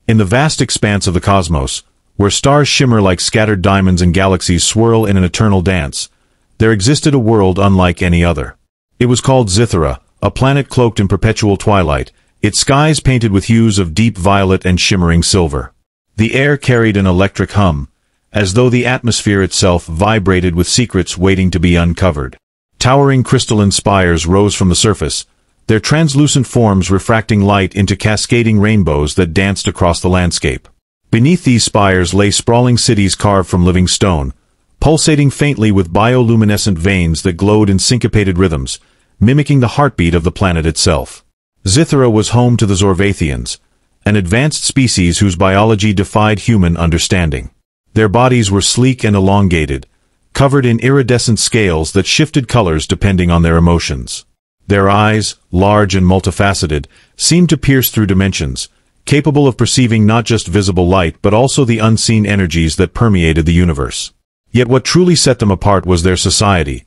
In the vast expanse of the cosmos, where stars shimmer like scattered diamonds and galaxies swirl in an eternal dance, there existed a world unlike any other. It was called Xythera, a planet cloaked in perpetual twilight, its skies painted with hues of deep violet and shimmering silver. The air carried an electric hum, as though the atmosphere itself vibrated with secrets waiting to be uncovered. Towering crystalline spires rose from the surface, their translucent forms refracting light into cascading rainbows that danced across the landscape. Beneath these spires lay sprawling cities carved from living stone, pulsating faintly with bioluminescent veins that glowed in syncopated rhythms, mimicking the heartbeat of the planet itself. Xythera was home to the Zorvathians, an advanced species whose biology defied human understanding. Their bodies were sleek and elongated, covered in iridescent scales that shifted colors depending on their emotions. Their eyes, large and multifaceted, seemed to pierce through dimensions, capable of perceiving not just visible light but also the unseen energies that permeated the universe. Yet what truly set them apart was their society,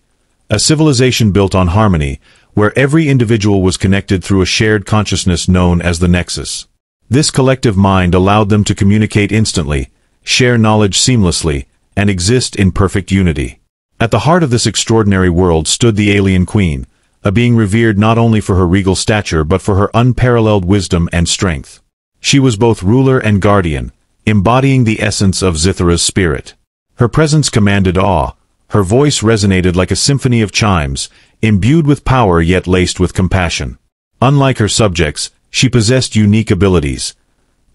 a civilization built on harmony, where every individual was connected through a shared consciousness known as the Nexus. This collective mind allowed them to communicate instantly, share knowledge seamlessly, and exist in perfect unity. At the heart of this extraordinary world stood the alien queen, a being revered not only for her regal stature but for her unparalleled wisdom and strength. She was both ruler and guardian, embodying the essence of Xythera's spirit. Her presence commanded awe, her voice resonated like a symphony of chimes, imbued with power yet laced with compassion. Unlike her subjects, she possessed unique abilities,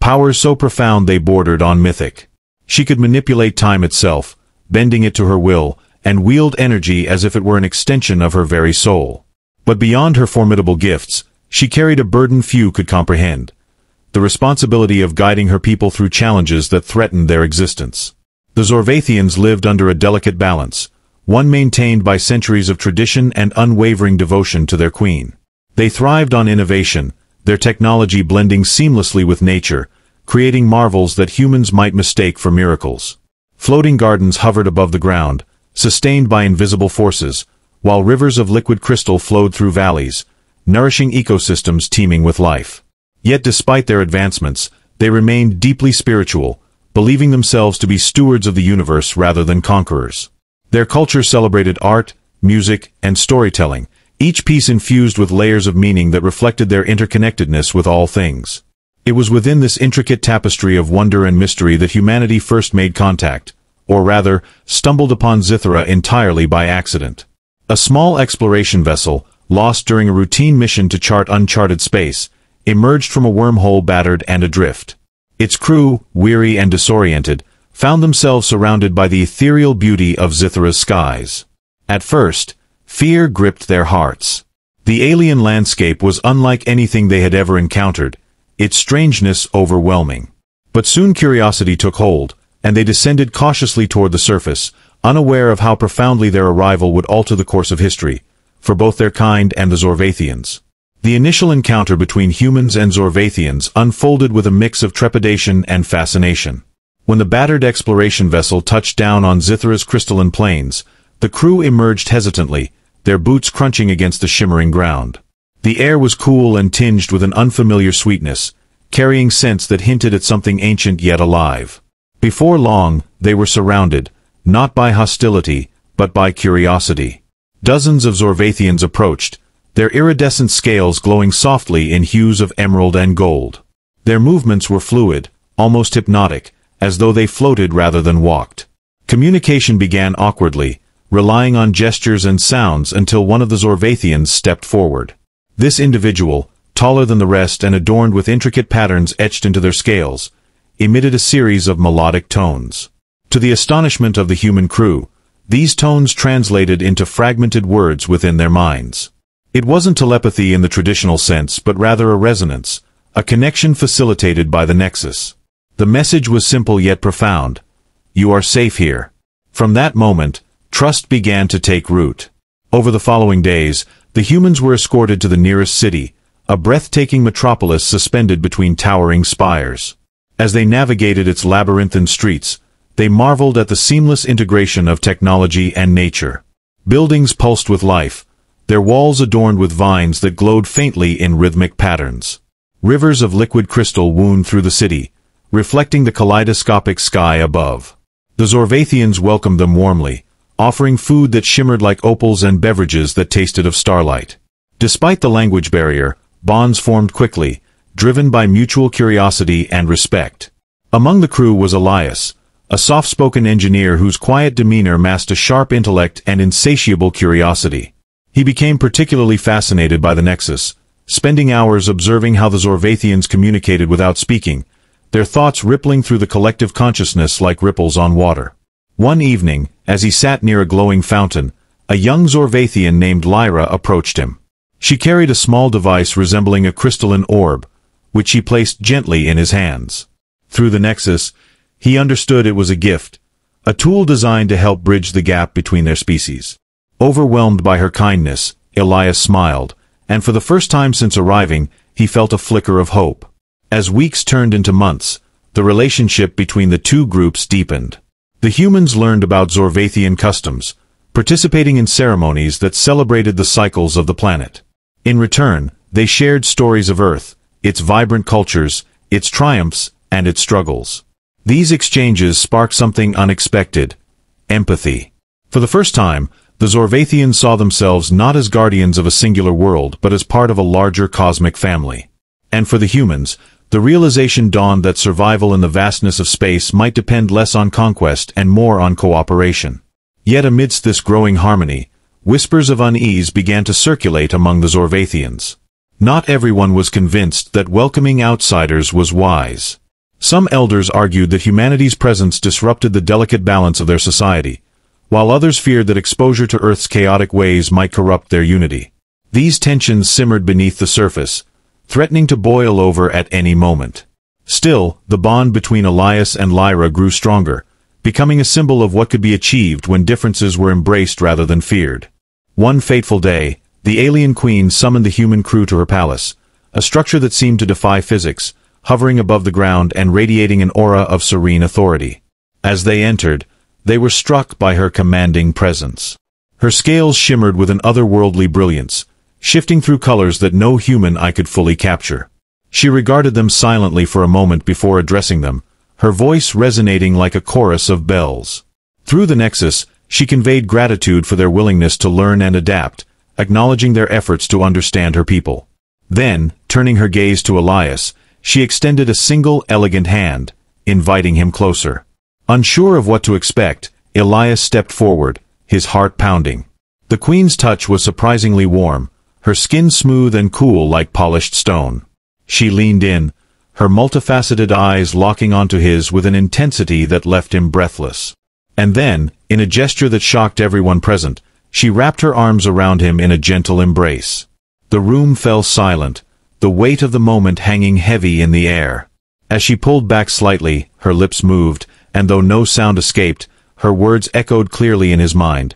powers so profound they bordered on mythic. She could manipulate time itself, bending it to her will, and wield energy as if it were an extension of her very soul. But beyond her formidable gifts, she carried a burden few could comprehend: the responsibility of guiding her people through challenges that threatened their existence. The Zorvathians lived under a delicate balance, one maintained by centuries of tradition and unwavering devotion to their queen. They thrived on innovation, their technology blending seamlessly with nature, creating marvels that humans might mistake for miracles. Floating gardens hovered above the ground, sustained by invisible forces, while rivers of liquid crystal flowed through valleys, nourishing ecosystems teeming with life. Yet despite their advancements, they remained deeply spiritual, believing themselves to be stewards of the universe rather than conquerors. Their culture celebrated art, music, and storytelling, each piece infused with layers of meaning that reflected their interconnectedness with all things. It was within this intricate tapestry of wonder and mystery that humanity first made contact, or rather, stumbled upon Xythera entirely by accident. A small exploration vessel, lost during a routine mission to chart uncharted space, emerged from a wormhole battered and adrift. Its crew, weary and disoriented, found themselves surrounded by the ethereal beauty of Xythera's skies. At first, fear gripped their hearts. The alien landscape was unlike anything they had ever encountered, its strangeness overwhelming. But soon curiosity took hold, and they descended cautiously toward the surface, unaware of how profoundly their arrival would alter the course of history, for both their kind and the Zorvathians. The initial encounter between humans and Zorvathians unfolded with a mix of trepidation and fascination. When the battered exploration vessel touched down on Xythera's crystalline plains, the crew emerged hesitantly, their boots crunching against the shimmering ground. The air was cool and tinged with an unfamiliar sweetness, carrying scents that hinted at something ancient yet alive. Before long, they were surrounded, not by hostility, but by curiosity. Dozens of Zorvathians approached, their iridescent scales glowing softly in hues of emerald and gold. Their movements were fluid, almost hypnotic, as though they floated rather than walked. Communication began awkwardly, relying on gestures and sounds until one of the Zorvathians stepped forward. This individual, taller than the rest and adorned with intricate patterns etched into their scales, emitted a series of melodic tones. To the astonishment of the human crew, these tones translated into fragmented words within their minds. It wasn't telepathy in the traditional sense, but rather a resonance, a connection facilitated by the Nexus. The message was simple yet profound: "You are safe here." From that moment, trust began to take root. Over the following days, the humans were escorted to the nearest city, a breathtaking metropolis suspended between towering spires. As they navigated its labyrinthine streets, they marveled at the seamless integration of technology and nature. Buildings pulsed with life, their walls adorned with vines that glowed faintly in rhythmic patterns. Rivers of liquid crystal wound through the city, reflecting the kaleidoscopic sky above. The Zorvathians welcomed them warmly, offering food that shimmered like opals and beverages that tasted of starlight. Despite the language barrier, bonds formed quickly, driven by mutual curiosity and respect. Among the crew was Elias, a soft-spoken engineer whose quiet demeanor masked a sharp intellect and insatiable curiosity. He became particularly fascinated by the Nexus, spending hours observing how the Zorvathians communicated without speaking, their thoughts rippling through the collective consciousness like ripples on water. One evening, as he sat near a glowing fountain, a young Zorvathian named Lyra approached him. She carried a small device resembling a crystalline orb, which she placed gently in his hands. Through the Nexus, he understood it was a gift, a tool designed to help bridge the gap between their species. Overwhelmed by her kindness, Elias smiled, and for the first time since arriving, he felt a flicker of hope. As weeks turned into months, the relationship between the two groups deepened. The humans learned about Zorvathian customs, participating in ceremonies that celebrated the cycles of the planet. In return, they shared stories of Earth, its vibrant cultures, its triumphs, and its struggles. These exchanges sparked something unexpected: empathy. For the first time, the Zorvathians saw themselves not as guardians of a singular world but as part of a larger cosmic family. And for the humans, the realization dawned that survival in the vastness of space might depend less on conquest and more on cooperation. Yet amidst this growing harmony, whispers of unease began to circulate among the Zorvathians. Not everyone was convinced that welcoming outsiders was wise. Some elders argued that humanity's presence disrupted the delicate balance of their society, while others feared that exposure to Earth's chaotic ways might corrupt their unity. These tensions simmered beneath the surface, threatening to boil over at any moment. Still, the bond between Elias and Lyra grew stronger, becoming a symbol of what could be achieved when differences were embraced rather than feared. One fateful day, the alien queen summoned the human crew to her palace, a structure that seemed to defy physics, hovering above the ground and radiating an aura of serene authority. As they entered, they were struck by her commanding presence. Her scales shimmered with an otherworldly brilliance, shifting through colors that no human eye could fully capture. She regarded them silently for a moment before addressing them, her voice resonating like a chorus of bells. Through the Nexus, she conveyed gratitude for their willingness to learn and adapt, acknowledging their efforts to understand her people. Then, turning her gaze to Elias, she extended a single elegant hand, inviting him closer. Unsure of what to expect, Elias stepped forward, his heart pounding. The queen's touch was surprisingly warm, her skin smooth and cool like polished stone. She leaned in, her multifaceted eyes locking onto his with an intensity that left him breathless. And then, in a gesture that shocked everyone present, she wrapped her arms around him in a gentle embrace. The room fell silent, the weight of the moment hanging heavy in the air. As she pulled back slightly, her lips moved, and though no sound escaped, her words echoed clearly in his mind.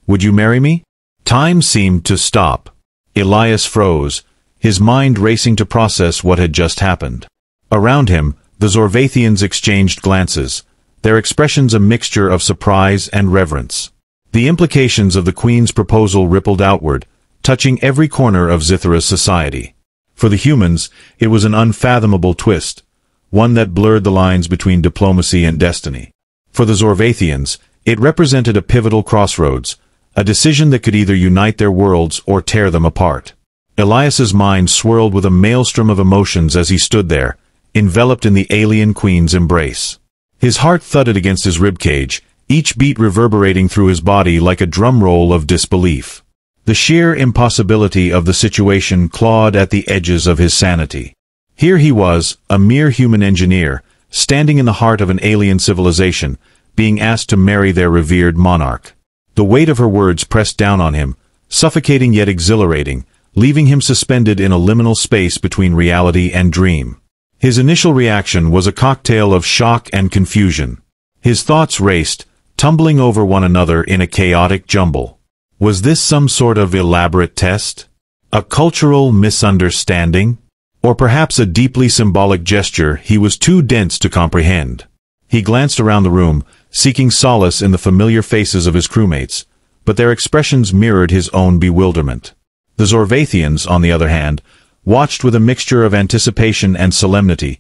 "Would you marry me?" Time seemed to stop. Elias froze, his mind racing to process what had just happened. Around him, the Zorvathians exchanged glances, their expressions a mixture of surprise and reverence. The implications of the queen's proposal rippled outward, touching every corner of Xythera's society. For the humans, it was an unfathomable twist, one that blurred the lines between diplomacy and destiny. For the Zorvathians, it represented a pivotal crossroads, a decision that could either unite their worlds or tear them apart. Elias's mind swirled with a maelstrom of emotions as he stood there, enveloped in the alien queen's embrace. His heart thudded against his ribcage, each beat reverberating through his body like a drum roll of disbelief. The sheer impossibility of the situation clawed at the edges of his sanity. Here he was, a mere human engineer, standing in the heart of an alien civilization, being asked to marry their revered monarch. The weight of her words pressed down on him, suffocating yet exhilarating, leaving him suspended in a liminal space between reality and dream. His initial reaction was a cocktail of shock and confusion. His thoughts raced, tumbling over one another in a chaotic jumble. Was this some sort of elaborate test? A cultural misunderstanding? Or perhaps a deeply symbolic gesture he was too dense to comprehend? He glanced around the room, seeking solace in the familiar faces of his crewmates, but their expressions mirrored his own bewilderment. The Zorvathians, on the other hand, watched with a mixture of anticipation and solemnity,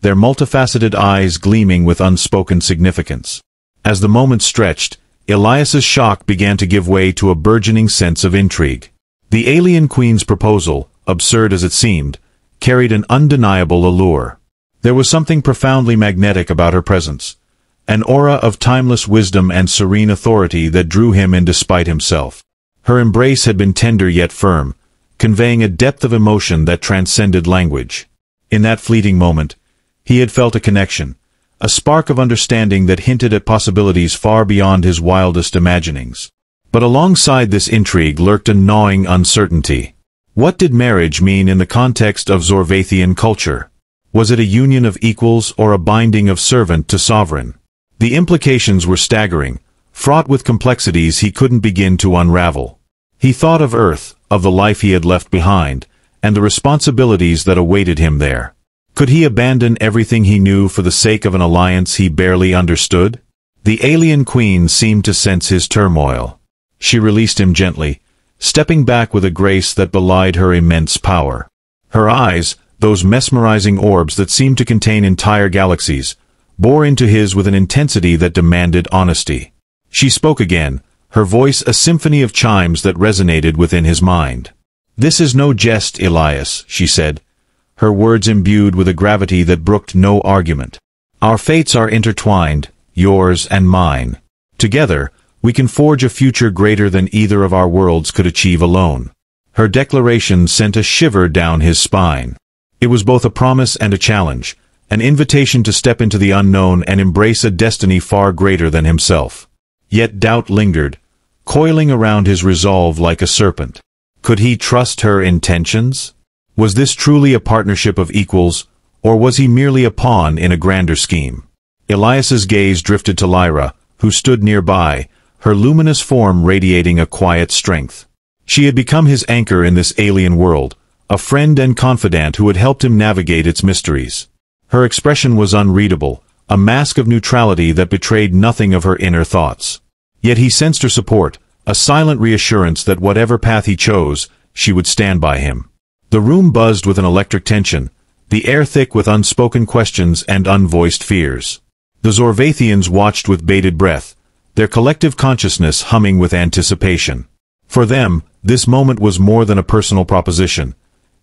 their multifaceted eyes gleaming with unspoken significance. As the moment stretched, Elias's shock began to give way to a burgeoning sense of intrigue. The alien queen's proposal, absurd as it seemed, carried an undeniable allure. There was something profoundly magnetic about her presence, an aura of timeless wisdom and serene authority that drew him in despite himself. Her embrace had been tender yet firm, conveying a depth of emotion that transcended language. In that fleeting moment, he had felt a connection, a spark of understanding that hinted at possibilities far beyond his wildest imaginings. But alongside this intrigue lurked a gnawing uncertainty. What did marriage mean in the context of Zorvathian culture? Was it a union of equals or a binding of servant to sovereign? The implications were staggering, fraught with complexities he couldn't begin to unravel. He thought of Earth, of the life he had left behind, and the responsibilities that awaited him there. Could he abandon everything he knew for the sake of an alliance he barely understood? The alien queen seemed to sense his turmoil. She released him gently, stepping back with a grace that belied her immense power. Her eyes, those mesmerizing orbs that seemed to contain entire galaxies, bore into his with an intensity that demanded honesty. She spoke again, her voice a symphony of chimes that resonated within his mind. "This is no jest, Elias," she said, her words imbued with a gravity that brooked no argument. "Our fates are intertwined, yours and mine. Together, we can forge a future greater than either of our worlds could achieve alone." Her declaration sent a shiver down his spine. It was both a promise and a challenge, an invitation to step into the unknown and embrace a destiny far greater than himself. Yet doubt lingered, coiling around his resolve like a serpent. Could he trust her intentions? Was this truly a partnership of equals, or was he merely a pawn in a grander scheme? Elias's gaze drifted to Lyra, who stood nearby, her luminous form radiating a quiet strength. She had become his anchor in this alien world, a friend and confidant who had helped him navigate its mysteries. Her expression was unreadable, a mask of neutrality that betrayed nothing of her inner thoughts. Yet he sensed her support, a silent reassurance that whatever path he chose, she would stand by him. The room buzzed with an electric tension, the air thick with unspoken questions and unvoiced fears. The Zorvathians watched with bated breath, their collective consciousness humming with anticipation. For them, this moment was more than a personal proposition.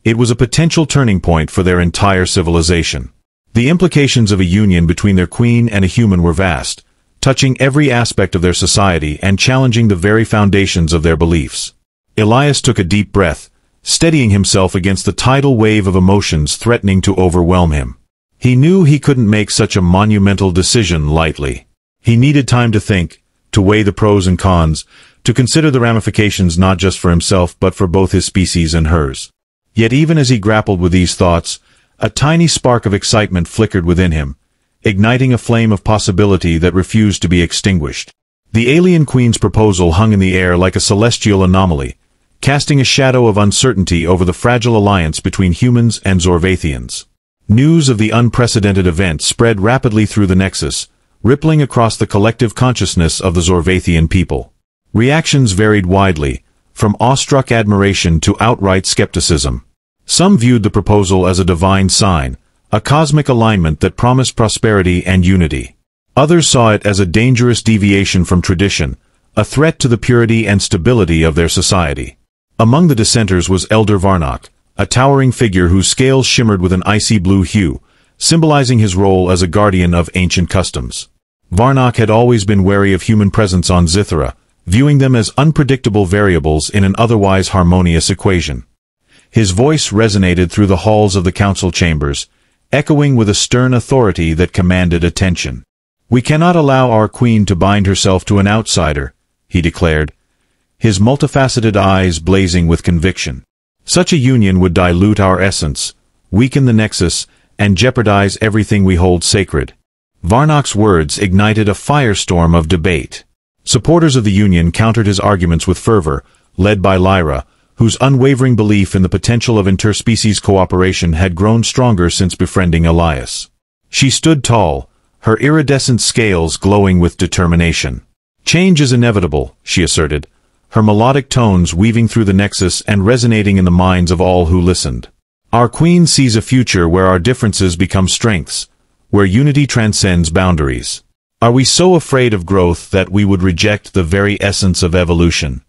It was a potential turning point for their entire civilization. The implications of a union between their queen and a human were vast, touching every aspect of their society and challenging the very foundations of their beliefs. Elias took a deep breath, steadying himself against the tidal wave of emotions threatening to overwhelm him. He knew he couldn't make such a monumental decision lightly. He needed time to think, to weigh the pros and cons, to consider the ramifications not just for himself but for both his species and hers. Yet even as he grappled with these thoughts, a tiny spark of excitement flickered within him, igniting a flame of possibility that refused to be extinguished. The alien queen's proposal hung in the air like a celestial anomaly, casting a shadow of uncertainty over the fragile alliance between humans and Zorvathians. News of the unprecedented event spread rapidly through the Nexus, rippling across the collective consciousness of the Zorvathian people. Reactions varied widely, from awestruck admiration to outright skepticism. Some viewed the proposal as a divine sign, a cosmic alignment that promised prosperity and unity. Others saw it as a dangerous deviation from tradition, a threat to the purity and stability of their society. Among the dissenters was Elder Varnok, a towering figure whose scales shimmered with an icy blue hue, symbolizing his role as a guardian of ancient customs. Varnok had always been wary of human presence on Xythera, viewing them as unpredictable variables in an otherwise harmonious equation. His voice resonated through the halls of the council chambers, echoing with a stern authority that commanded attention. "We cannot allow our queen to bind herself to an outsider," he declared, his multifaceted eyes blazing with conviction. "Such a union would dilute our essence, weaken the Nexus, and jeopardize everything we hold sacred." Varnok's words ignited a firestorm of debate. Supporters of the union countered his arguments with fervor, led by Lyra, whose unwavering belief in the potential of interspecies cooperation had grown stronger since befriending Elias. She stood tall, her iridescent scales glowing with determination. "Change is inevitable," she asserted, her melodic tones weaving through the Nexus and resonating in the minds of all who listened. Our queen sees a future where our differences become strengths, where unity transcends boundaries. Are we so afraid of growth that we would reject the very essence of evolution?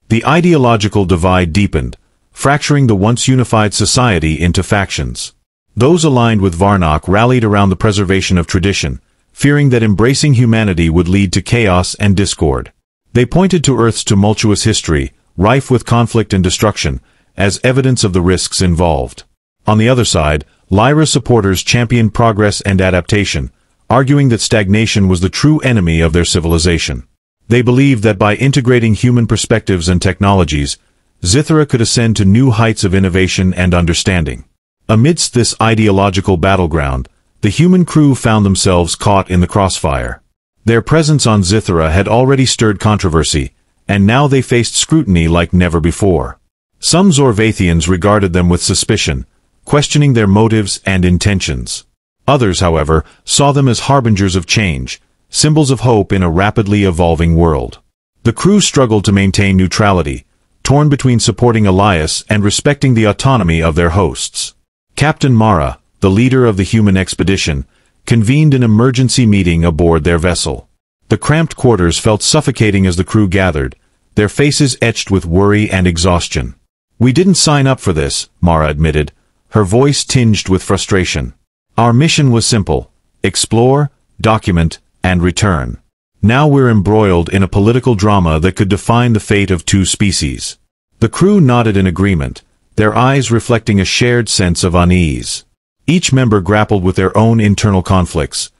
The ideological divide deepened, fracturing the once unified society into factions. Those aligned with Varnok rallied around the preservation of tradition, fearing that embracing humanity would lead to chaos and discord. They pointed to Earth's tumultuous history, rife with conflict and destruction, as evidence of the risks involved. On the other side, Lyra's supporters championed progress and adaptation, arguing that stagnation was the true enemy of their civilization. They believed that by integrating human perspectives and technologies, Xythera could ascend to new heights of innovation and understanding. Amidst this ideological battleground, the human crew found themselves caught in the crossfire. Their presence on Xythera had already stirred controversy, and now they faced scrutiny like never before. Some Zorvathians regarded them with suspicion, questioning their motives and intentions. Others, however, saw them as harbingers of change, symbols of hope in a rapidly evolving world. The crew struggled to maintain neutrality, torn between supporting Elias and respecting the autonomy of their hosts. Captain Mara, the leader of the human expedition, convened an emergency meeting aboard their vessel. The cramped quarters felt suffocating as the crew gathered, their faces etched with worry and exhaustion. "We didn't sign up for this," Mara admitted, her voice tinged with frustration. "Our mission was simple: explore, document, and return. Now we're embroiled in a political drama that could define the fate of two species." The crew nodded in agreement, their eyes reflecting a shared sense of unease. Each member grappled with their own internal conflicts,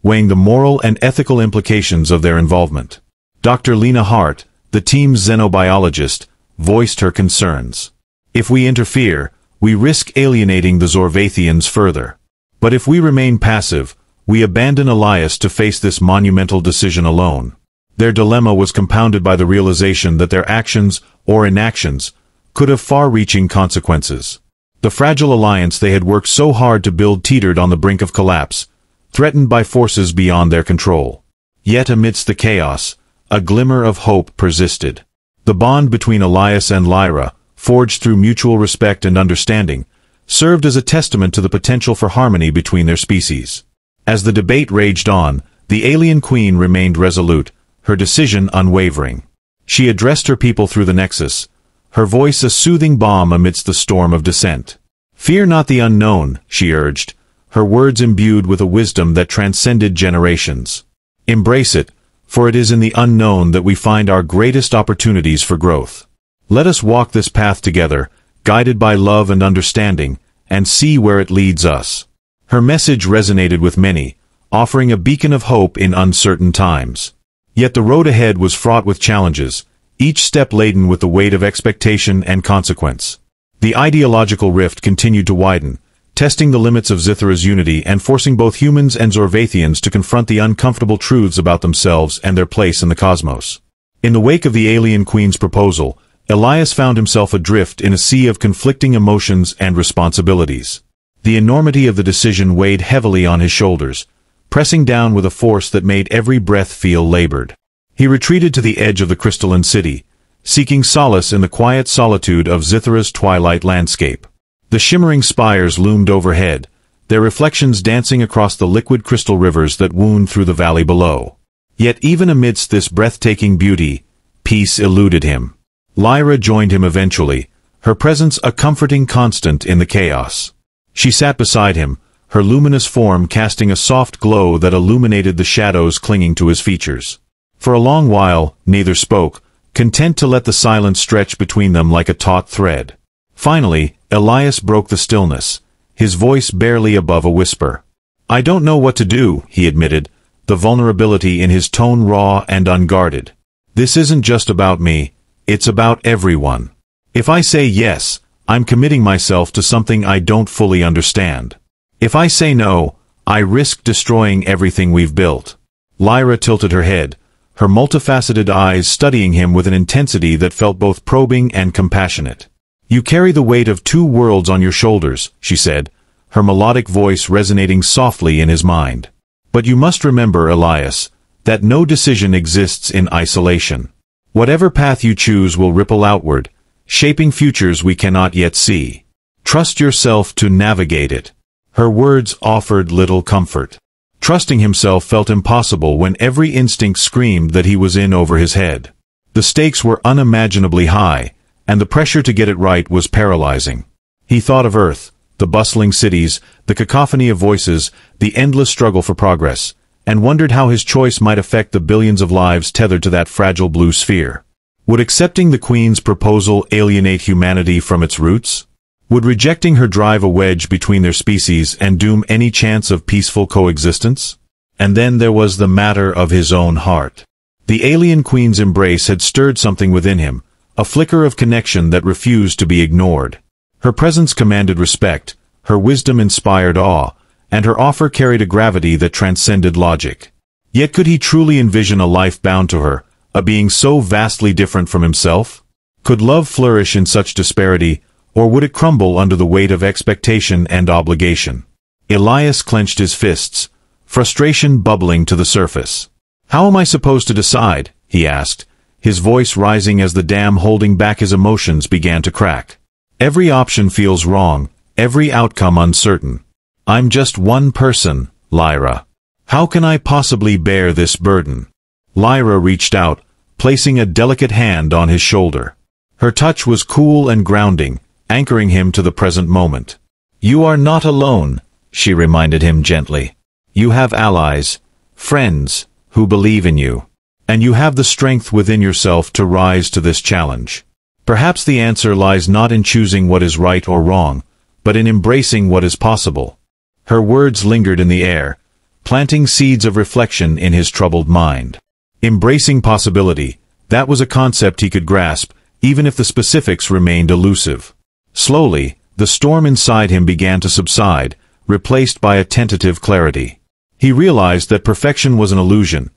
weighing the moral and ethical implications of their involvement. Dr. Lena Hart, the team's xenobiologist, voiced her concerns. "If we interfere, we risk alienating the Zorvathians further. But if we remain passive, we abandon Elias to face this monumental decision alone." Their dilemma was compounded by the realization that their actions, or inactions, could have far-reaching consequences. The fragile alliance they had worked so hard to build teetered on the brink of collapse, threatened by forces beyond their control. Yet amidst the chaos, a glimmer of hope persisted. The bond between Elias and Lyra, forged through mutual respect and understanding, served as a testament to the potential for harmony between their species. As the debate raged on, the alien queen remained resolute, her decision unwavering. She addressed her people through the Nexus, her voice a soothing balm amidst the storm of dissent. "Fear not the unknown," she urged, her words imbued with a wisdom that transcended generations. "Embrace it, for it is in the unknown that we find our greatest opportunities for growth. Let us walk this path together, guided by love and understanding, and see where it leads us." Her message resonated with many, offering a beacon of hope in uncertain times. Yet the road ahead was fraught with challenges, each step laden with the weight of expectation and consequence. The ideological rift continued to widen, testing the limits of Xythera's unity and forcing both humans and Zorvathians to confront the uncomfortable truths about themselves and their place in the cosmos. In the wake of the alien queen's proposal, Elias found himself adrift in a sea of conflicting emotions and responsibilities. The enormity of the decision weighed heavily on his shoulders, pressing down with a force that made every breath feel labored. He retreated to the edge of the crystalline city, seeking solace in the quiet solitude of Xythera's twilight landscape. The shimmering spires loomed overhead, their reflections dancing across the liquid crystal rivers that wound through the valley below. Yet even amidst this breathtaking beauty, peace eluded him. Lyra joined him eventually, her presence a comforting constant in the chaos. She sat beside him, her luminous form casting a soft glow that illuminated the shadows clinging to his features. For a long while, neither spoke, content to let the silence stretch between them like a taut thread. Finally, Elias broke the stillness, his voice barely above a whisper. "I don't know what to do," he admitted, the vulnerability in his tone raw and unguarded. "This isn't just about me, it's about everyone. If I say yes, I'm committing myself to something I don't fully understand. If I say no, I risk destroying everything we've built." Lyra tilted her head, her multifaceted eyes studying him with an intensity that felt both probing and compassionate. "You carry the weight of two worlds on your shoulders," she said, her melodic voice resonating softly in his mind. "But you must remember, Elias, that no decision exists in isolation. Whatever path you choose will ripple outward, shaping futures we cannot yet see. Trust yourself to navigate it. Her words offered little comfort. Trusting himself felt impossible when every instinct screamed that he was in over his head. The stakes were unimaginably high, and the pressure to get it right was paralyzing. He thought of Earth, the bustling cities, the cacophony of voices, the endless struggle for progress, and wondered how his choice might affect the billions of lives tethered to that fragile blue sphere. Would accepting the Queen's proposal alienate humanity from its roots? Would rejecting her drive a wedge between their species and doom any chance of peaceful coexistence? And then there was the matter of his own heart. The alien Queen's embrace had stirred something within him, a flicker of connection that refused to be ignored. Her presence commanded respect, her wisdom inspired awe, and her offer carried a gravity that transcended logic. Yet could he truly envision a life bound to her, a being so vastly different from himself? Could love flourish in such disparity, or would it crumble under the weight of expectation and obligation? Elias clenched his fists, frustration bubbling to the surface. "How am I supposed to decide?" he asked, his voice rising as the dam holding back his emotions began to crack. "Every option feels wrong, every outcome uncertain. I'm just one person, Lyra. How can I possibly bear this burden?" Lyra reached out, placing a delicate hand on his shoulder. Her touch was cool and grounding, anchoring him to the present moment. "You are not alone," she reminded him gently. "You have allies, friends, who believe in you. And you have the strength within yourself to rise to this challenge. Perhaps the answer lies not in choosing what is right or wrong, but in embracing what is possible." Her words lingered in the air, planting seeds of reflection in his troubled mind. Embracing possibility, that was a concept he could grasp, even if the specifics remained elusive. Slowly, the storm inside him began to subside, replaced by a tentative clarity. He realized that perfection was an illusion.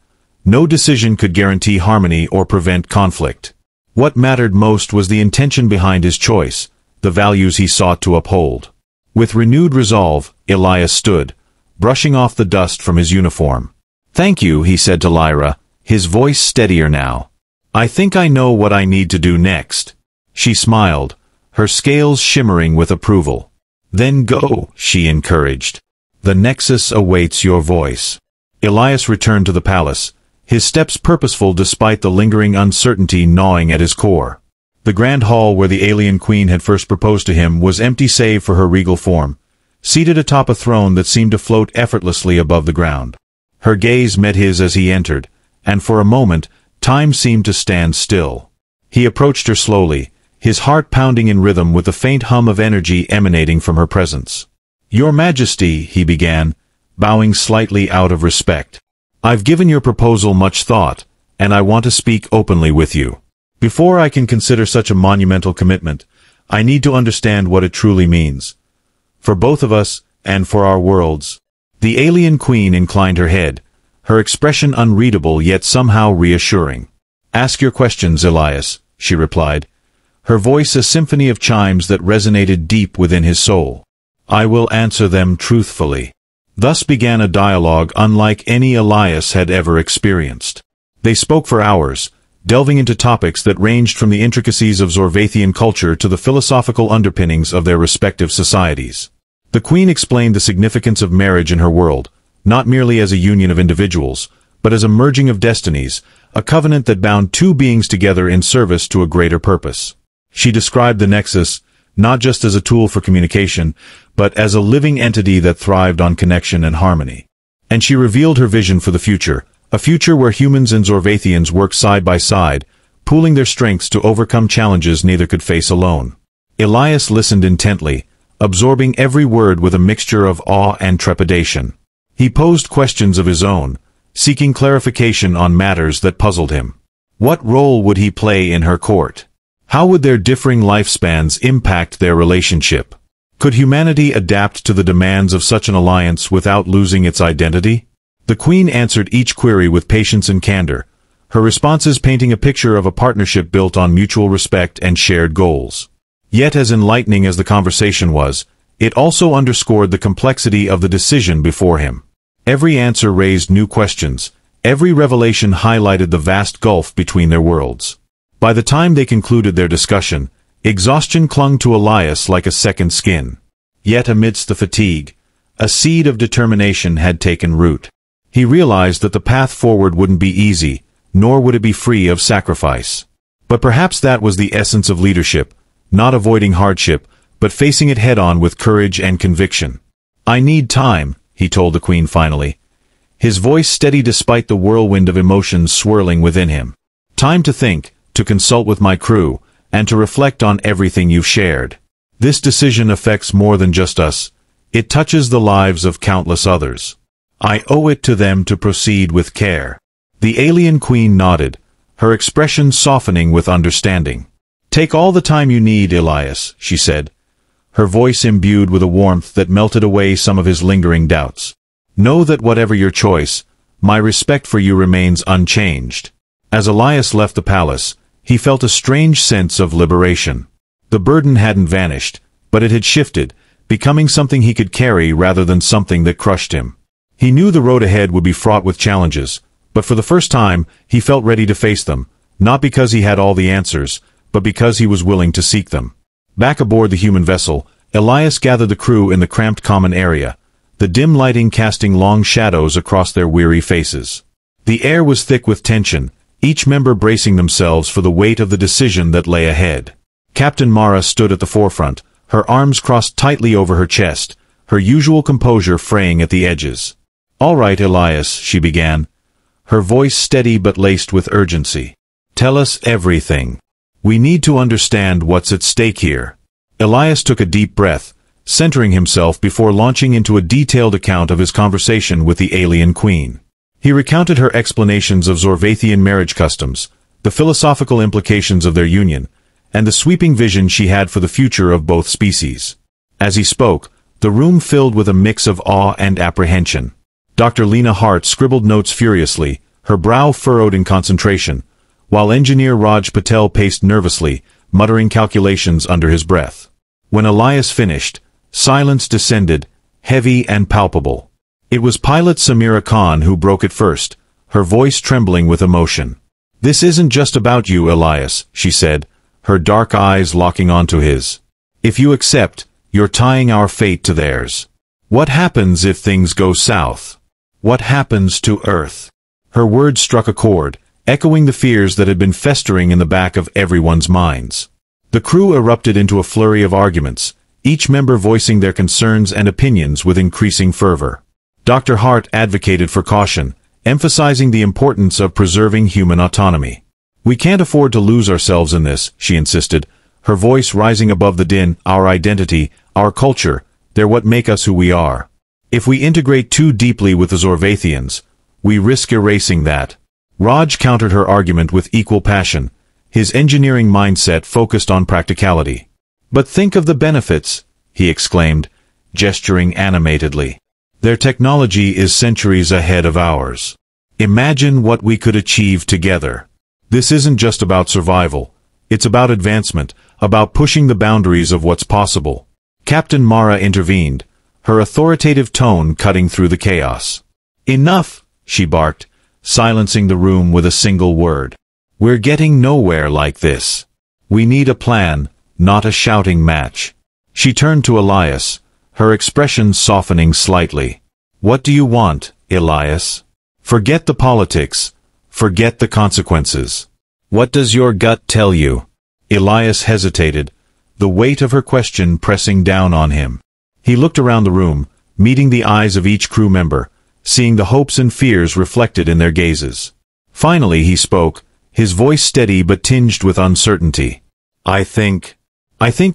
No decision could guarantee harmony or prevent conflict. What mattered most was the intention behind his choice, the values he sought to uphold. With renewed resolve, Elias stood, brushing off the dust from his uniform. "Thank you," he said to Lyra, his voice steadier now. "I think I know what I need to do next." She smiled, her scales shimmering with approval. "Then go," she encouraged. "The Nexus awaits your voice." Elias returned to the palace, his steps purposeful despite the lingering uncertainty gnawing at his core. The grand hall where the alien queen had first proposed to him was empty save for her regal form, seated atop a throne that seemed to float effortlessly above the ground. Her gaze met his as he entered, and for a moment, time seemed to stand still. He approached her slowly, his heart pounding in rhythm with the faint hum of energy emanating from her presence. "Your Majesty," he began, bowing slightly out of respect. "I've given your proposal much thought, and I want to speak openly with you. Before I can consider such a monumental commitment, I need to understand what it truly means. For both of us, and for our worlds." The alien queen inclined her head, her expression unreadable yet somehow reassuring. "Ask your questions, Elias," she replied, her voice a symphony of chimes that resonated deep within his soul. "I will answer them truthfully." Thus began a dialogue unlike any Elias had ever experienced. They spoke for hours, delving into topics that ranged from the intricacies of Zorvathian culture to the philosophical underpinnings of their respective societies. The queen explained the significance of marriage in her world, not merely as a union of individuals, but as a merging of destinies, a covenant that bound two beings together in service to a greater purpose. She described the Nexus, not just as a tool for communication, but as a living entity that thrived on connection and harmony. And she revealed her vision for the future, a future where humans and Zorvathians work side by side, pooling their strengths to overcome challenges neither could face alone. Elias listened intently, absorbing every word with a mixture of awe and trepidation. He posed questions of his own, seeking clarification on matters that puzzled him. What role would he play in her court? How would their differing lifespans impact their relationship? Could humanity adapt to the demands of such an alliance without losing its identity? The queen answered each query with patience and candor, her responses painting a picture of a partnership built on mutual respect and shared goals. Yet as enlightening as the conversation was, it also underscored the complexity of the decision before him. Every answer raised new questions, every revelation highlighted the vast gulf between their worlds. By the time they concluded their discussion, Exhaustion clung to Elias like a second skin. Yet amidst the fatigue, a seed of determination had taken root. He realized that the path forward wouldn't be easy, nor would it be free of sacrifice. But perhaps that was the essence of leadership, not avoiding hardship, but facing it head-on with courage and conviction. "I need time," he told the Queen finally, his voice steady despite the whirlwind of emotions swirling within him. "Time to think, to consult with my crew, and to reflect on everything you've shared. This decision affects more than just us. It touches the lives of countless others. I owe it to them to proceed with care." The alien Queen nodded, her expression softening with understanding. "Take all the time you need, Elias," she said, her voice imbued with a warmth that melted away some of his lingering doubts. "Know that whatever your choice, my respect for you remains unchanged." As Elias left the palace, he felt a strange sense of liberation. The burden hadn't vanished, but it had shifted, becoming something he could carry rather than something that crushed him. He knew the road ahead would be fraught with challenges, but for the first time, he felt ready to face them, not because he had all the answers, but because he was willing to seek them. Back aboard the human vessel, Elias gathered the crew in the cramped common area, the dim lighting casting long shadows across their weary faces. The air was thick with tension, each member bracing themselves for the weight of the decision that lay ahead. Captain Mara stood at the forefront, her arms crossed tightly over her chest, her usual composure fraying at the edges. "All right, Elias," she began, her voice steady but laced with urgency. "Tell us everything. We need to understand what's at stake here." Elias took a deep breath, centering himself before launching into a detailed account of his conversation with the alien Queen. He recounted her explanations of Zorvathian marriage customs, the philosophical implications of their union, and the sweeping vision she had for the future of both species. As he spoke, the room filled with a mix of awe and apprehension. Dr. Lena Hart scribbled notes furiously, her brow furrowed in concentration, while engineer Raj Patel paced nervously, muttering calculations under his breath. When Elias finished, silence descended, heavy and palpable. It was pilot Samira Khan who broke it first, her voice trembling with emotion. "This isn't just about you, Elias," she said, her dark eyes locking onto his. "If you accept, you're tying our fate to theirs. What happens if things go south? What happens to Earth?" Her words struck a chord, echoing the fears that had been festering in the back of everyone's minds. The crew erupted into a flurry of arguments, each member voicing their concerns and opinions with increasing fervor. Dr. Hart advocated for caution, emphasizing the importance of preserving human autonomy. "We can't afford to lose ourselves in this," she insisted, her voice rising above the din. "Our identity, our culture, they're what make us who we are. If we integrate too deeply with the Zorvathians, we risk erasing that." Raj countered her argument with equal passion, his engineering mindset focused on practicality. "But think of the benefits," he exclaimed, gesturing animatedly. "Their technology is centuries ahead of ours. Imagine what we could achieve together. This isn't just about survival. It's about advancement, about pushing the boundaries of what's possible." Captain Mara intervened, her authoritative tone cutting through the chaos. "Enough," she barked, silencing the room with a single word. "We're getting nowhere like this. We need a plan, not a shouting match." She turned to Elias, her expression softening slightly. "What do you want, Elias? Forget the politics. Forget the consequences. What does your gut tell you?" Elias hesitated, the weight of her question pressing down on him. He looked around the room, meeting the eyes of each crew member, seeing the hopes and fears reflected in their gazes. Finally he spoke, his voice steady but tinged with uncertainty. I think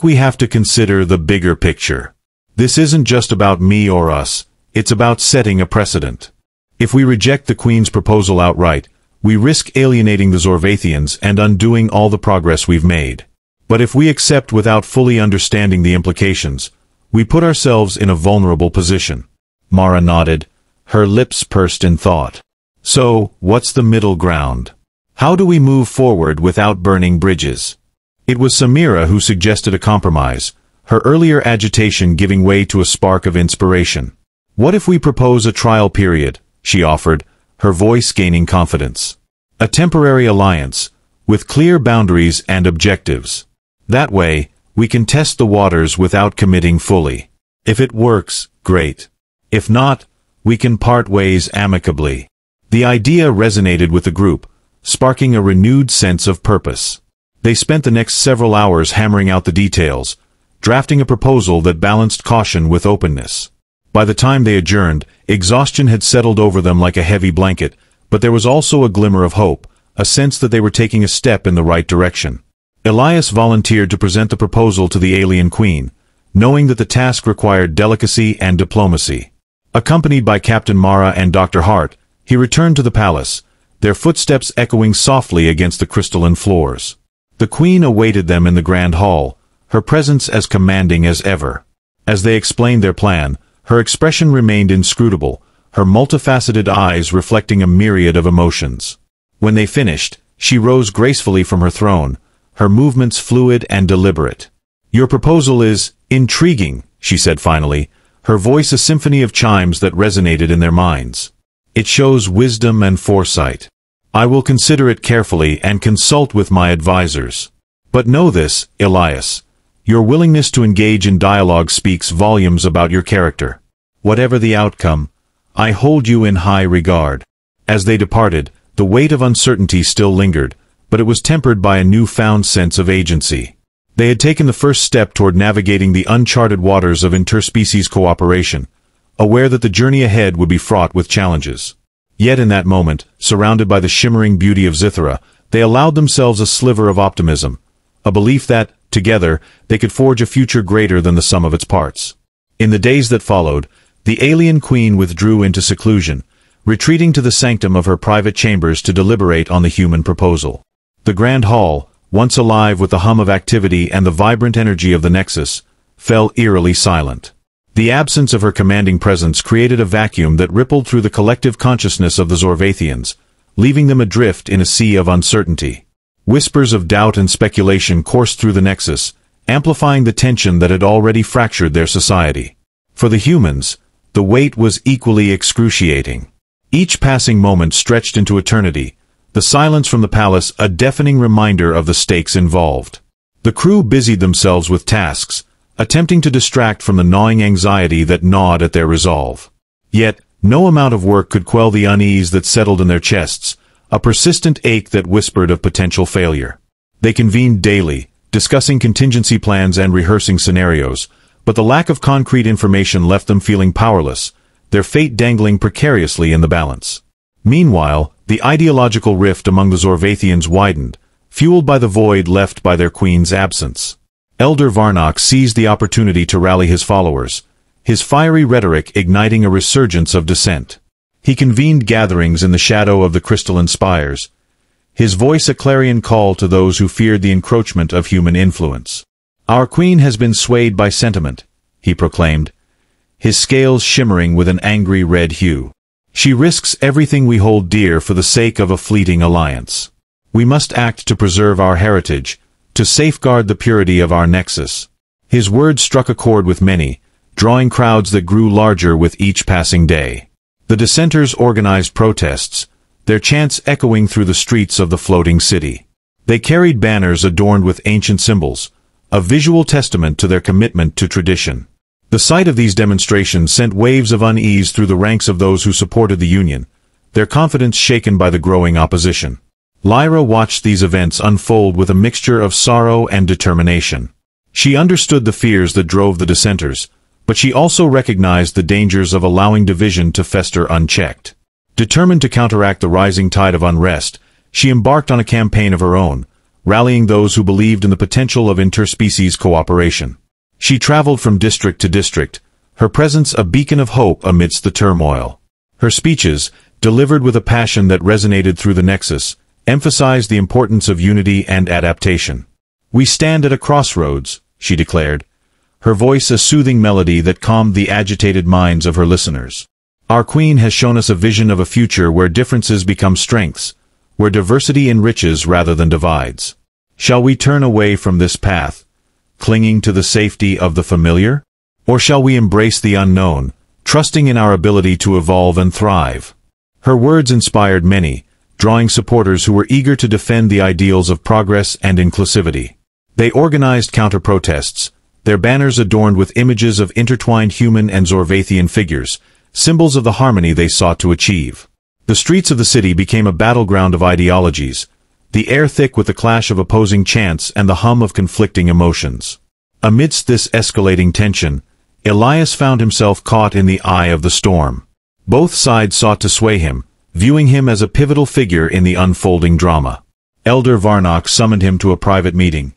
we have to consider the bigger picture. This isn't just about me or us, it's about setting a precedent. If we reject the Queen's proposal outright, we risk alienating the Zorvathians and undoing all the progress we've made. But if we accept without fully understanding the implications, we put ourselves in a vulnerable position. Mara nodded, her lips pursed in thought. So, what's the middle ground? How do we move forward without burning bridges? It was Samira who suggested a compromise, her earlier agitation giving way to a spark of inspiration. What if we propose a trial period, she offered, her voice gaining confidence. A temporary alliance, with clear boundaries and objectives. That way, we can test the waters without committing fully. If it works, great. If not, we can part ways amicably. The idea resonated with the group, sparking a renewed sense of purpose. They spent the next several hours hammering out the details, drafting a proposal that balanced caution with openness. By the time they adjourned, exhaustion had settled over them like a heavy blanket, but there was also a glimmer of hope, a sense that they were taking a step in the right direction. Elias volunteered to present the proposal to the alien queen, knowing that the task required delicacy and diplomacy. Accompanied by Captain Mara and Dr. Hart, he returned to the palace, their footsteps echoing softly against the crystalline floors. The queen awaited them in the grand hall, her presence as commanding as ever. As they explained their plan, her expression remained inscrutable, her multifaceted eyes reflecting a myriad of emotions. When they finished, she rose gracefully from her throne, her movements fluid and deliberate. "Your proposal is intriguing," she said finally, her voice a symphony of chimes that resonated in their minds. "It shows wisdom and foresight. I will consider it carefully and consult with my advisors. But know this, Elias. Your willingness to engage in dialogue speaks volumes about your character. Whatever the outcome, I hold you in high regard." As they departed, the weight of uncertainty still lingered, but it was tempered by a newfound sense of agency. They had taken the first step toward navigating the uncharted waters of interspecies cooperation, aware that the journey ahead would be fraught with challenges. Yet in that moment, surrounded by the shimmering beauty of Xythera, they allowed themselves a sliver of optimism, a belief that, together, they could forge a future greater than the sum of its parts. In the days that followed, the alien queen withdrew into seclusion, retreating to the sanctum of her private chambers to deliberate on the human proposal. The grand hall, once alive with the hum of activity and the vibrant energy of the Nexus, fell eerily silent. The absence of her commanding presence created a vacuum that rippled through the collective consciousness of the Zorvathians, leaving them adrift in a sea of uncertainty. Whispers of doubt and speculation coursed through the Nexus, amplifying the tension that had already fractured their society. For the humans, the weight was equally excruciating. Each passing moment stretched into eternity, the silence from the palace a deafening reminder of the stakes involved. The crew busied themselves with tasks, attempting to distract from the gnawing anxiety that gnawed at their resolve. Yet, no amount of work could quell the unease that settled in their chests, a persistent ache that whispered of potential failure. They convened daily, discussing contingency plans and rehearsing scenarios, but the lack of concrete information left them feeling powerless, their fate dangling precariously in the balance. Meanwhile, the ideological rift among the Zorvathians widened, fueled by the void left by their queen's absence. Elder Varnok seized the opportunity to rally his followers, his fiery rhetoric igniting a resurgence of dissent. He convened gatherings in the shadow of the crystalline spires, his voice a clarion call to those who feared the encroachment of human influence. "Our queen has been swayed by sentiment," he proclaimed, his scales shimmering with an angry red hue. "She risks everything we hold dear for the sake of a fleeting alliance. We must act to preserve our heritage, to safeguard the purity of our nexus." His words struck a chord with many, drawing crowds that grew larger with each passing day. The dissenters organized protests, their chants echoing through the streets of the floating city. They carried banners adorned with ancient symbols, a visual testament to their commitment to tradition. The sight of these demonstrations sent waves of unease through the ranks of those who supported the Union, their confidence shaken by the growing opposition. Lyra watched these events unfold with a mixture of sorrow and determination. She understood the fears that drove the dissenters, but she also recognized the dangers of allowing division to fester unchecked. Determined to counteract the rising tide of unrest, she embarked on a campaign of her own, rallying those who believed in the potential of interspecies cooperation. She traveled from district to district, her presence a beacon of hope amidst the turmoil. Her speeches, delivered with a passion that resonated through the Nexus, emphasized the importance of unity and adaptation. "We stand at a crossroads," she declared, her voice a soothing melody that calmed the agitated minds of her listeners. "Our queen has shown us a vision of a future where differences become strengths, where diversity enriches rather than divides. Shall we turn away from this path, clinging to the safety of the familiar? Or shall we embrace the unknown, trusting in our ability to evolve and thrive?" Her words inspired many, drawing supporters who were eager to defend the ideals of progress and inclusivity. They organized counter-protests, their banners adorned with images of intertwined human and Zorvathian figures, symbols of the harmony they sought to achieve. The streets of the city became a battleground of ideologies, the air thick with the clash of opposing chants and the hum of conflicting emotions. Amidst this escalating tension, Elias found himself caught in the eye of the storm. Both sides sought to sway him, viewing him as a pivotal figure in the unfolding drama. Elder Varnok summoned him to a private meeting,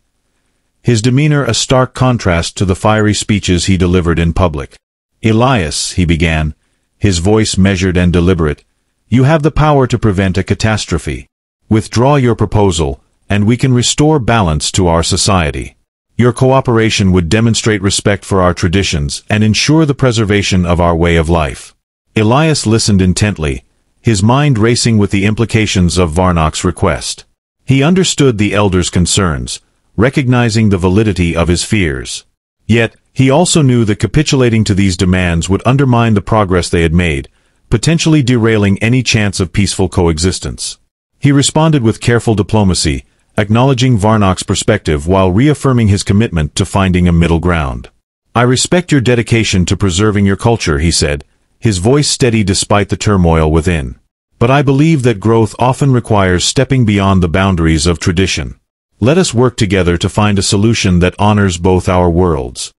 his demeanor a stark contrast to the fiery speeches he delivered in public. "Elias," he began, his voice measured and deliberate, "you have the power to prevent a catastrophe. Withdraw your proposal, and we can restore balance to our society. Your cooperation would demonstrate respect for our traditions and ensure the preservation of our way of life." Elias listened intently, his mind racing with the implications of Varnok's request. He understood the elder's concerns, recognizing the validity of his fears. Yet, he also knew that capitulating to these demands would undermine the progress they had made, potentially derailing any chance of peaceful coexistence. He responded with careful diplomacy, acknowledging Varnok's perspective while reaffirming his commitment to finding a middle ground. "I respect your dedication to preserving your culture," he said, his voice steady despite the turmoil within. "But I believe that growth often requires stepping beyond the boundaries of tradition. Let us work together to find a solution that honors both our worlds."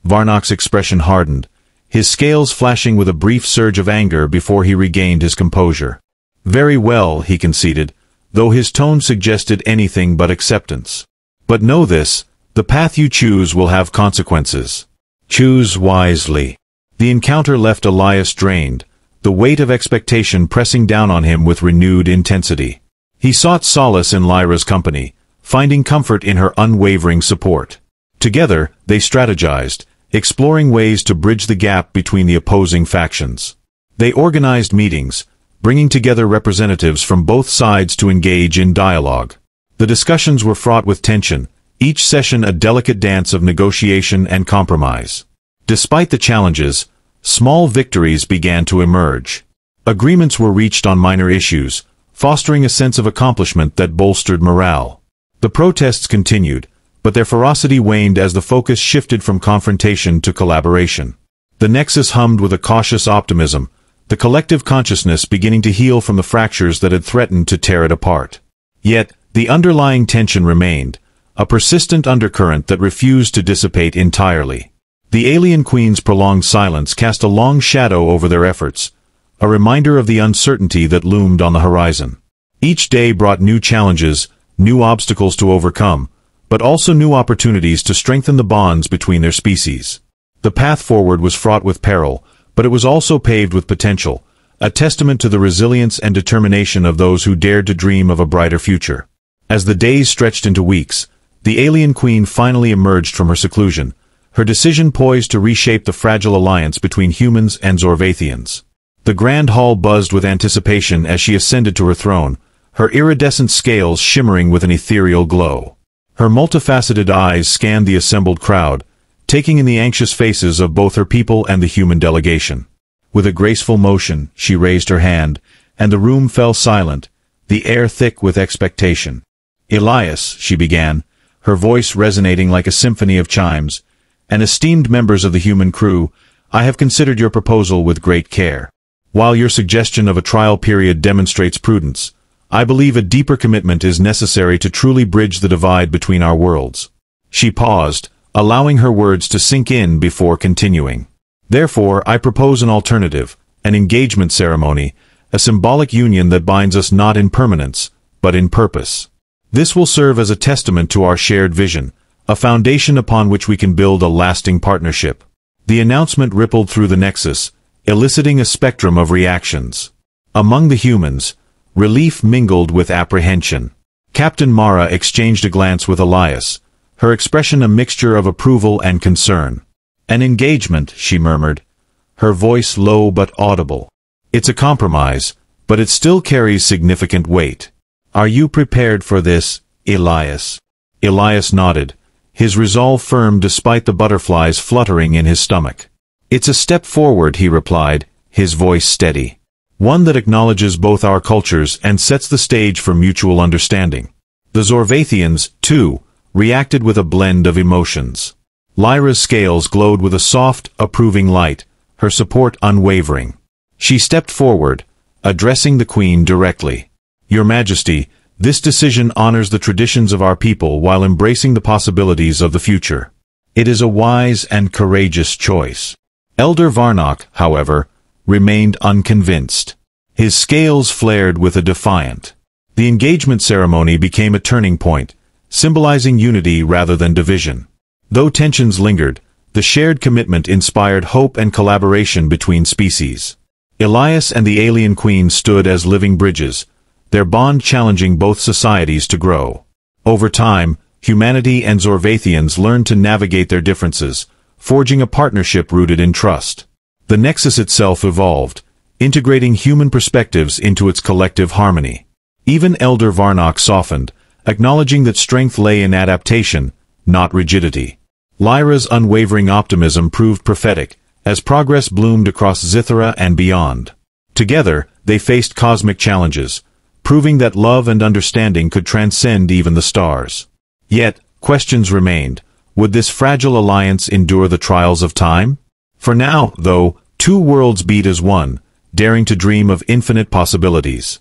Varnok's expression hardened, his scales flashing with a brief surge of anger before he regained his composure. "Very well," he conceded, though his tone suggested anything but acceptance. "But know this, the path you choose will have consequences. Choose wisely." The encounter left Elias drained, the weight of expectation pressing down on him with renewed intensity. He sought solace in Lyra's company, finding comfort in her unwavering support. Together, they strategized, exploring ways to bridge the gap between the opposing factions. They organized meetings, bringing together representatives from both sides to engage in dialogue. The discussions were fraught with tension, each session a delicate dance of negotiation and compromise. Despite the challenges, small victories began to emerge. Agreements were reached on minor issues, fostering a sense of accomplishment that bolstered morale. The protests continued, but their ferocity waned as the focus shifted from confrontation to collaboration. The nexus hummed with a cautious optimism, the collective consciousness beginning to heal from the fractures that had threatened to tear it apart. Yet, the underlying tension remained, a persistent undercurrent that refused to dissipate entirely. The alien queen's prolonged silence cast a long shadow over their efforts, a reminder of the uncertainty that loomed on the horizon. Each day brought new challenges, new obstacles to overcome, but also new opportunities to strengthen the bonds between their species. The path forward was fraught with peril, but it was also paved with potential, a testament to the resilience and determination of those who dared to dream of a brighter future. As the days stretched into weeks, the alien queen finally emerged from her seclusion, her decision poised to reshape the fragile alliance between humans and Zorvathians. The grand hall buzzed with anticipation as she ascended to her throne, her iridescent scales shimmering with an ethereal glow. Her multifaceted eyes scanned the assembled crowd, taking in the anxious faces of both her people and the human delegation. With a graceful motion, she raised her hand, and the room fell silent, the air thick with expectation. "Elias," she began, her voice resonating like a symphony of chimes, "and esteemed members of the human crew, I have considered your proposal with great care. While your suggestion of a trial period demonstrates prudence, I believe a deeper commitment is necessary to truly bridge the divide between our worlds." She paused, allowing her words to sink in before continuing. "Therefore, I propose an alternative, an engagement ceremony, a symbolic union that binds us not in permanence, but in purpose. This will serve as a testament to our shared vision, a foundation upon which we can build a lasting partnership." The announcement rippled through the nexus, eliciting a spectrum of reactions. Among the humans, relief mingled with apprehension. Captain Mara exchanged a glance with Elias, her expression a mixture of approval and concern. "An engagement," she murmured, her voice low but audible. "It's a compromise, but it still carries significant weight. Are you prepared for this, Elias?" Elias nodded, his resolve firm despite the butterflies fluttering in his stomach. "It's a step forward," he replied, his voice steady. "One that acknowledges both our cultures and sets the stage for mutual understanding. The Zorvathians, too, reacted with a blend of emotions. Lyra's scales glowed with a soft, approving light, her support unwavering. She stepped forward, addressing the queen directly. "Your Majesty, this decision honors the traditions of our people while embracing the possibilities of the future. It is a wise and courageous choice." Elder Varnok, however, remained unconvinced. His scales flared with a defiant. The engagement ceremony became a turning point, symbolizing unity rather than division. Though tensions lingered, the shared commitment inspired hope and collaboration between species. Elias and the alien queen stood as living bridges, their bond challenging both societies to grow. Over time, humanity and Zorvathians learned to navigate their differences, forging a partnership rooted in trust. The nexus itself evolved, integrating human perspectives into its collective harmony. Even Elder Varnok softened, acknowledging that strength lay in adaptation, not rigidity. Lyra's unwavering optimism proved prophetic, as progress bloomed across Xythera and beyond. Together, they faced cosmic challenges, proving that love and understanding could transcend even the stars. Yet, questions remained. Would this fragile alliance endure the trials of time? For now, though, two worlds beat as one, daring to dream of infinite possibilities.